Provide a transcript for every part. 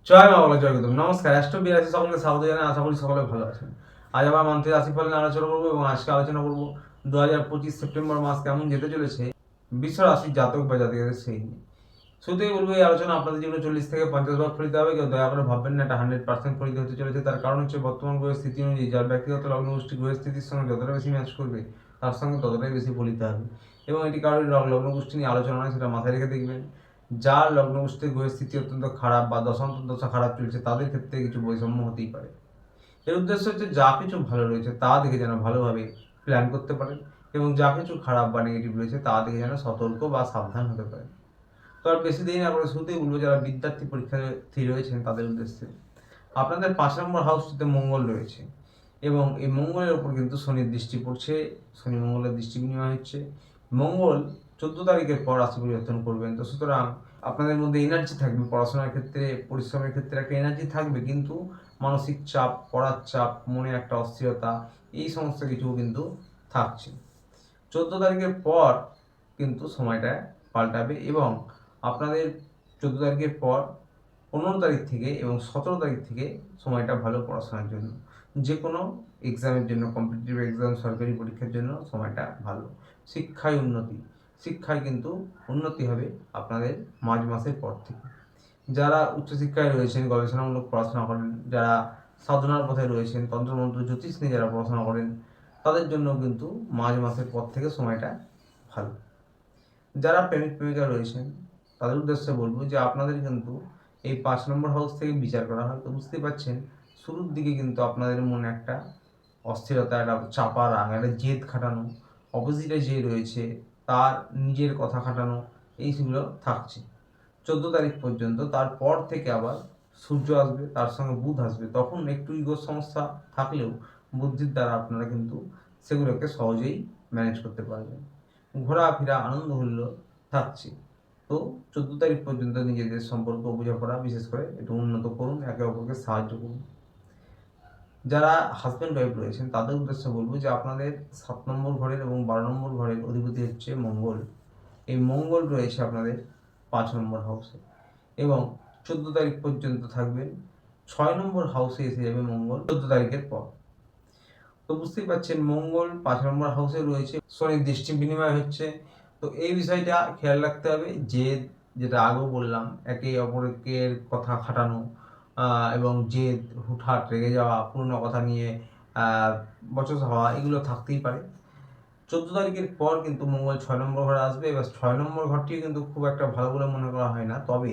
জয় মা বলা জয় গুরু। নমস্কার, অ্যাস্ট্রো বিরাশি সকলকে স্বাগত জানাই। আশা করি সকলে ভালো আছেন। আজ আবার মান্থলি রাশিফল নিয়ে আলোচনা করবো এবং আজকে আলোচনা করবো 2025 সেপ্টেম্বর মাস কেমন যেতে চলেছে বিশ্ব রাশির জাতক বা জাতিকাদের সেই নিয়ে। শুরুতেই বলবো, এই আলোচনা আপনাদের জীবনে 40 থেকে 50 ভাগ ফলিত হবে। কেউ দয়া করে ভাববেন না এটা 100% ফলিত হতে চলেছে। তার কারণ হচ্ছে বর্তমান গ্রহের স্থিতি অনুযায়ী যার ব্যক্তিগত লগ্ন গোষ্ঠী গ্রহের স্থিতির সঙ্গে যতটা বেশি ম্যাচ করবে তার সঙ্গে ততটাই বেশি ফলিত হবে। এবং এটি কারোর লগ্ন গোষ্ঠী নিয়ে আলোচনা নয়, সেটা মাথায় রেখে দেখবেন। যার লগ্ন গোষ্ঠীর গ্রহের স্থিতি অত্যন্ত খারাপ বা দশা খারাপ চলছে তাদের ক্ষেত্রে কিছু বৈষম্য হতেই পারে। এর উদ্দেশ্য হচ্ছে যা কিছু ভালো রয়েছে তা দেখে যেন ভালোভাবে প্ল্যান করতে পারেন এবং যা কিছু খারাপ বা নেগেটিভ রয়েছে তা দেখে যেন সতর্ক বা সাবধান হতে পারেন। তো আর বেশি দেরি না করে শুরুতেই বলবো, যারা বিদ্যার্থী পরীক্ষার্থী রয়েছেন তাদের উদ্দেশ্যে আপনাদের 5 নম্বর হাউসটিতে মঙ্গল রয়েছে এবং এই মঙ্গলের ওপর কিন্তু শনির দৃষ্টি পড়ছে। শনি মঙ্গলের দৃষ্টি বিনিময় হচ্ছে। মঙ্গল 14 তারিখের পর রাশি পরিবর্তন করবেন। তো সুতরাং আপনাদের মধ্যে এনার্জি থাকবে, পড়াশোনার ক্ষেত্রে পরিশ্রমের ক্ষেত্রে একটা এনার্জি থাকবে, কিন্তু মানসিক চাপ, পড়ার চাপ, মনে একটা অস্থিরতা, এই সমস্ত কিছু কিন্তু থাকছে। 14 তারিখের পর কিন্তু সময়টা পাল্টাবে এবং আপনাদের 14 তারিখের পর 15 তারিখ থেকে এবং 17 তারিখ থেকে সময়টা ভালো পড়াশোনার জন্য, যে কোনো এক্সামের জন্য, কম্পিটিটিভ এক্সাম, সরকারি পরীক্ষার জন্য সময়টা ভালো। শিক্ষায় কিন্তু উন্নতি হবে আপনাদের মার্চ মাসের পর থেকে। যারা উচ্চশিক্ষায় রয়েছেন, গবেষণামূলক পড়াশোনা করেন, যারা সাধনার পথে রয়েছেন, তন্ত্রমন্ত্র জ্যোতিষ নিয়ে যারা পড়াশোনা করেন, তাদের জন্য কিন্তু মার্চ মাসের পর থেকে সময়টা ভালো। যারা প্রেমিক প্রেমিকা রয়েছেন তাদের উদ্দেশ্যে বলবো যে আপনাদের কিন্তু এই 5 নম্বর হাউস থেকে বিচার করা হয়। তো বুঝতেই পারছেন, শুরুর দিকে কিন্তু আপনাদের মনে একটা অস্থিরতা, একটা চাপা রাগ, একটা জেদ খাটানো, অপোজিটে যে রয়েছে তার নিজের কথা খাটানো, এইগুলো থাকছে 14 তারিখ পর্যন্ত। তারপর থেকে আবার সূর্য আসবে, তার সঙ্গে বুধ আসবে, তখন একটু ইগোর সমস্যা থাকলেও বুদ্ধির দ্বারা আপনারা কিন্তু সেগুলোকে সহজেই ম্যানেজ করতে পারবেন। ঘোরাফেরা, আনন্দ হুল্লোড় থাকছে। তো 14 তারিখ পর্যন্ত নিজেদের সম্পর্ক বোঝাপড়া বিশেষ করে একটু উন্নত করুন, একে অপরকে সাহায্য করুন। যারা হাজব্যান্ড ওয়াইফ রয়েছেন তাদের উদ্দেশ্যে বলবো যে আপনাদের 7 নম্বর ঘরের এবং 12 নম্বর ঘরের অধিপতি হচ্ছে মঙ্গল। এই মঙ্গল রয়েছে আপনাদের 5 নম্বর হাউসে এবং 14 তারিখ পর্যন্ত থাকবেন। 6 নম্বর হাউসে এসে যাবে মঙ্গল 14 তারিখের পর। তো বুঝতেই পারছেন, মঙ্গল 5 নম্বর হাউসে রয়েছে, শনির দৃষ্টি বিনিময় হচ্ছে। তো এই বিষয়টা খেয়াল রাখতে হবে যে, যেটা আগেও বললাম, একে অপরের কথা খাটানো এবং জেদ, হুটহাট রেগে যাওয়া, পুরনো কথা নিয়ে বচসা হওয়া, এগুলো থাকতেই পারে। 14 তারিখের পর কিন্তু মঙ্গল 6 নম্বর ঘরে আসবে। এবার 6 নম্বর ঘরটিও কিন্তু খুব একটা ভালো বলে মনে করা হয় না, তবে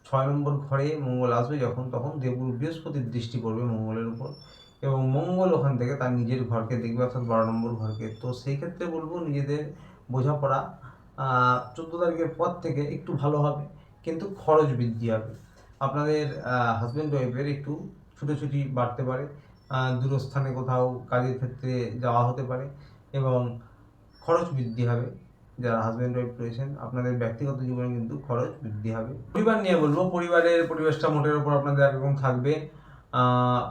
6 নম্বর ঘরে মঙ্গল আসবে যখন, তখন দেবগুরু বৃহস্পতির দৃষ্টি পড়বে মঙ্গলের উপর এবং মঙ্গল ওখান থেকে তার নিজের ঘরকে দেখবে, অর্থাৎ 12 নম্বর ঘরকে। তো সেই ক্ষেত্রে বলবো নিজেদের বোঝাপড়া 14 তারিখের পর থেকে একটু ভালো হবে, কিন্তু খরচ বৃদ্ধি হবে। আপনাদের হাজব্যান্ড ওয়াইফের একটু ছুটোছুটি বাড়তে পারে, দূরস্থানে কোথাও কাজের ক্ষেত্রে যাওয়া হতে পারে এবং খরচ বৃদ্ধি হবে। যারা হাজব্যান্ড ওয়াইফ রয়েছেন আপনাদের ব্যক্তিগত জীবনে কিন্তু খরচ বৃদ্ধি হবে। পরিবার নিয়ে বলবো, পরিবারের পরিবেশটা মোটের উপর আপনাদের একরকম থাকবে।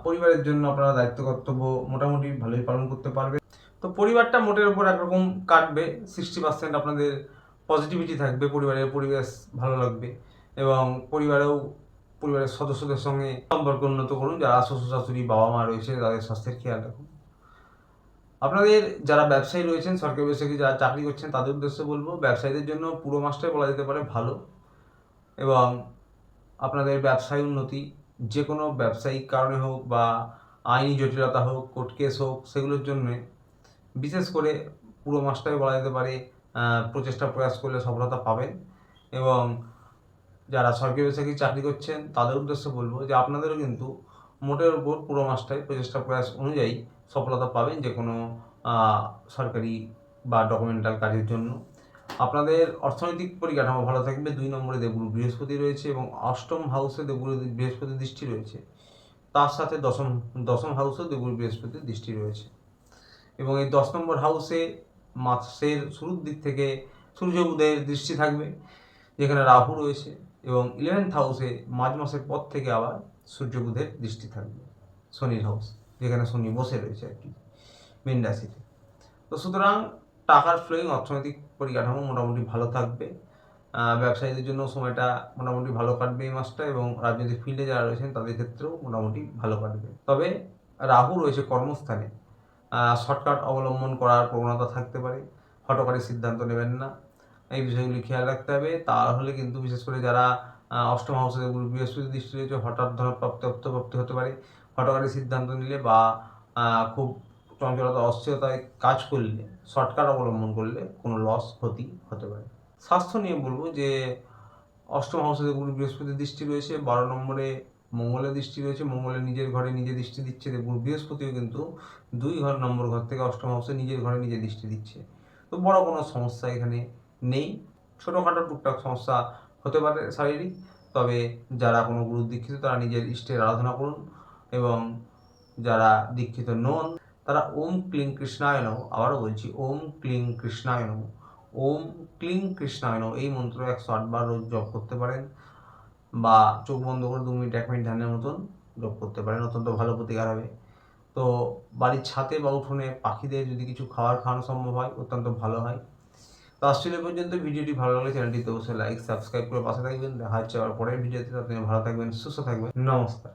পরিবারের জন্য আপনারা দায়িত্ব কর্তব্য মোটামুটি ভালোই পালন করতে পারবে। তো পরিবারটা মোটের উপর একরকম কাটবে। 60% আপনাদের পজিটিভিটি থাকবে, পরিবারের পরিবেশ ভালো লাগবে এবং পরিবারের সদস্যদের সঙ্গে সম্পর্ক উন্নত করুন। যারা শ্বশুর শাশুড়ি, বাবা মা রয়েছে তাদের স্বাস্থ্যের খেয়াল রাখুন। আপনাদের যারা ব্যবসায়ী রয়েছেন, সরকারি বেসরকারি যারা চাকরি করছেন, তাদের উদ্দেশ্যে বলবো ব্যবসায়ীদের জন্য পুরো মাসটাই বলা যেতে পারে ভালো এবং আপনাদের ব্যবসায় উন্নতি, যে কোনো ব্যবসায়িক কারণে হোক বা আইনি জটিলতা হোক, কোর্ট কেস হোক, সেগুলোর জন্য বিশেষ করে পুরো মাসটাই বলা যেতে পারে প্রচেষ্টা প্রয়াস করলে সফলতা পাবেন। এবং যারা সরকারি বেসরকারি চাকরি করছেন তাদের উদ্দেশ্যে বলবো যে আপনাদেরও কিন্তু মোটের উপর পুরো মাসটাই প্রচেষ্টা প্রয়াস অনুযায়ী সফলতা পাবেন যে কোনো সরকারি বা ডকুমেন্টাল কাজের জন্য। আপনাদের অর্থনৈতিক পরিকাঠামো ভালো থাকবে। 2 নম্বরে দেবগুরু বৃহস্পতি রয়েছে এবং 8ম হাউসে দেবগুরু বৃহস্পতির দৃষ্টি রয়েছে, তার সাথে দশম হাউসেও দেবগুরু বৃহস্পতির দৃষ্টি রয়েছে এবং এই 10 নম্বর হাউসে মাসের শুরুর দিক থেকে সূর্য বুধের দৃষ্টি থাকবে, যেখানে রাহু রয়েছে এবং 11th হাউসে মার্চ মাসের পর থেকে আবার সূর্য বুধের দৃষ্টি থাকবে, শনির হাউস, যেখানে শনি বসে রয়েছে আর কি মীন রাশিতে। তো সুতরাং টাকার ফ্লোয়িং, অর্থনৈতিক পরিকাঠামো মোটামুটি ভালো থাকবে। ব্যবসায়ীদের জন্য সময়টা মোটামুটি ভালো কাটবে এই মাসটা, এবং রাজনৈতিক ফিল্ডে যারা রয়েছেন তাদের ক্ষেত্রেও মোটামুটি ভালো কাটবে। তবে রাহু রয়েছে কর্মস্থানে, শর্টকাট অবলম্বন করার প্রবণতা থাকতে পারে, হঠকারী সিদ্ধান্ত নেবেন না, এই বিষয়গুলি খেয়াল রাখতে হবে। তাহলে কিন্তু বিশেষ করে যারা অষ্টম হাউসে বৃহস্পতি দৃষ্টি রয়েছে, হঠাৎ ধনপ্রাপ্তি অর্থপ্রাপ্তি হতে পারে। হঠকারী সিদ্ধান্ত নিলে বা খুব চঞ্চলতা অস্থিরতায় কাজ করলে, শর্টকাট অবলম্বন করলে কোনো লস ক্ষতি হতে পারে। স্বাস্থ্য নিয়ে বলবো যে অষ্টম হাউসে বৃহস্পতির দৃষ্টি রয়েছে, 12 নম্বরে মঙ্গলের দৃষ্টি রয়েছে, মঙ্গলের নিজের ঘরে নিজে দৃষ্টি দিচ্ছে, দেখুন বৃহস্পতিও কিন্তু 2 নম্বর ঘর থেকে অষ্টম হাউসে নিজের ঘরে নিজে দৃষ্টি দিচ্ছে। তো বড় কোনো সমস্যা এখানে নেই, ছোটোখাটো টুকটাক সমস্যা হতে পারে শারীরিক। তবে যারা কোনো গুরু দীক্ষিত তারা নিজের ইষ্টের আরাধনা করুন, এবং যারা দীক্ষিত নন তারা ওম ক্লিং কৃষ্ণায় নমঃ, আবারও বলছি ওম ক্লিং কৃষ্ণায় নমঃ, ওম ক্লিং কৃষ্ণায় নমঃ এই মন্ত্র 108 বার রোজ জপ করতে পারেন, বা চোখ বন্ধ করে 2 মিনিট 1 মিনিট ধ্যানের মতন জপ করতে পারেন, অত্যন্ত ভালো প্রতিকার হবে। তো বাড়ির ছাদে বা উঠোনে পাখিদের যদি কিছু খাওয়ানো সম্ভব হয় অত্যন্ত ভালো হয়। তো আজকে এই পর্যন্ত। ভিডিওটি ভালো লাগলে চ্যানেলটিতে অবশ্যই লাইক সাবস্ক্রাইব করে পাশে থাকবেন। দেখা হচ্ছে আবার পরের ভিডিওতে। আপনি ভালো থাকবেন, সুস্থ থাকবেন। নমস্কার।